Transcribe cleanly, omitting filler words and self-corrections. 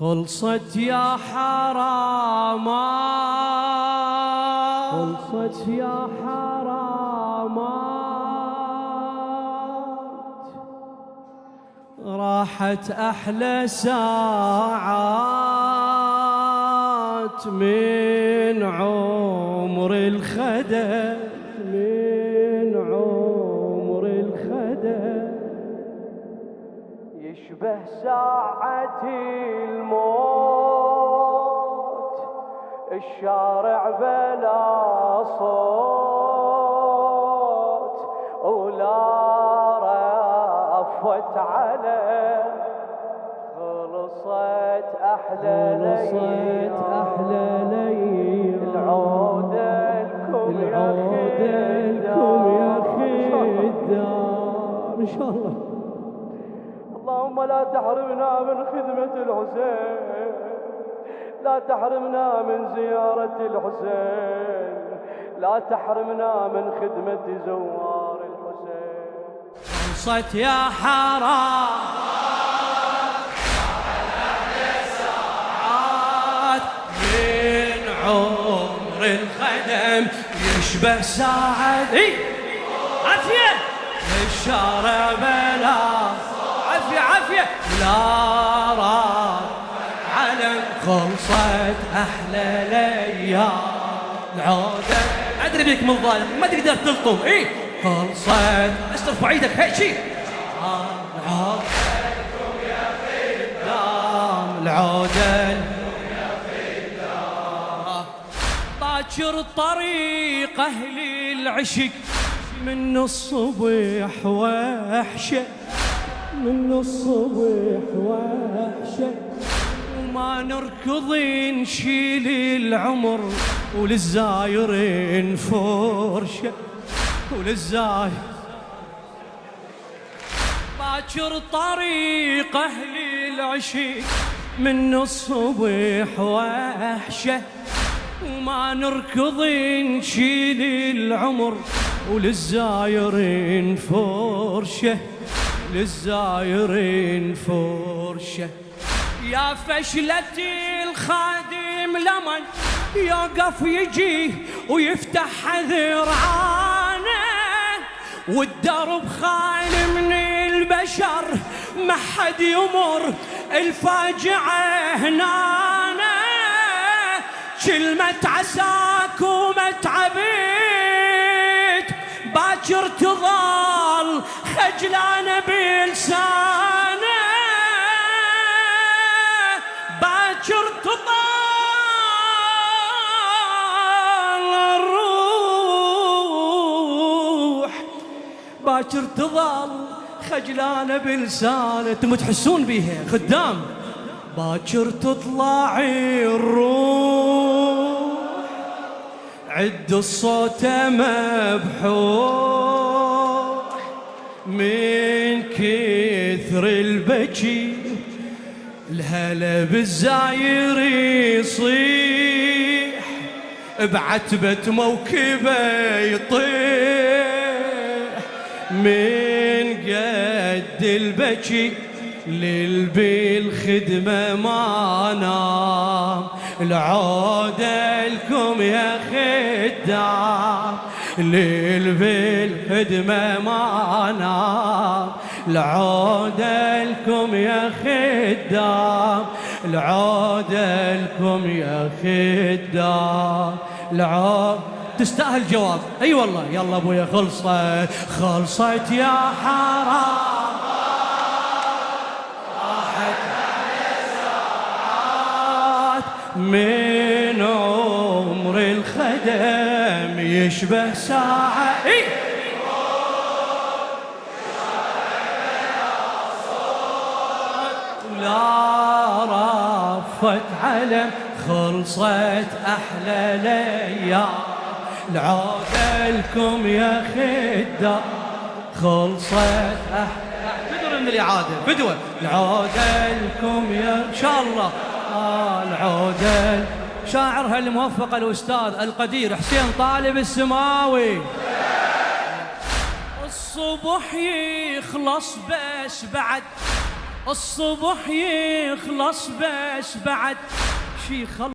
خلصت يا حرامات، خلصت يا حرامات، راحت أحلى ساعات من عمر الخدم، من عمر الخدم، يشبه ساعة الموت، الشارع بلا صوت ولا رفت على. خلصت أحلى ليل، أحلى ليل، العودة لكم يا خدام، إن شاء الله. اللهم لا تحرمنا من خدمة الحسين، لا تحرمنا من زيارة الحسين، لا تحرمنا من خدمة زوار الحسين. خلصت يا حرام ساعات من عمر الخدم، يشبه ساعة عافية الشارع بلا عافية لا راح علم. خلصت أحلى ليالي العودة، أدري بيك من ظالم ما تقدر تلطم. خلصت اشترفوا عيدك هيك شي. العودة لكم يا خدام، العودة لكم يا خدام. باكر طريق أهل العشق من الصبح وحشة، من الصبح وحشة، وما نركض نشيل العمر وللزايرين فرشة، وللزاير باكر طريق أهل العشق من الصبح وحشة، وما نركض نشيل العمر وللزايرين فرشة، للزايرين فرشة. يا فشلة الخادم لمن يوقف يجي ويفتح ذرعانه، والدرب خالي من البشر ما حد يمر الفاجعة هنانا. كلمة عساك ومتعبيت باكر تظل خجلانة بلسانه، باكر تظل الروح، باكر تظل خجلانة بلسانه. انتم تحسون بيها خدام. باكر تطلع الروح عد الصوت مبحوح من كثر البكي، الهلا بالزاير يصيح بعتبة موكبه يطيح من قد البكي. للبالخدمة ما نام، العودة لكم يا خدام، للبالخدمة ما نام، العودة لكم يا خدام، العودة لكم يا خدام، العودة. تستاهل جواب. اي والله. يلا ابويا. خلصت، خلصت يا حرام، من عمر الخدم يشبه ساعة. ولا رفت علم. خلصت أحلى ليالي العودة لكم يا خدام. خلصت أحلى بدر من الإعادة بدوة. العودة لكم يا إن شاء الله. العودة. شاعرها الموفق الأستاذ القدير حسين طالب السماوي. الصبح يخلص بس بعد الصبح يخلص بس بعد شي خلص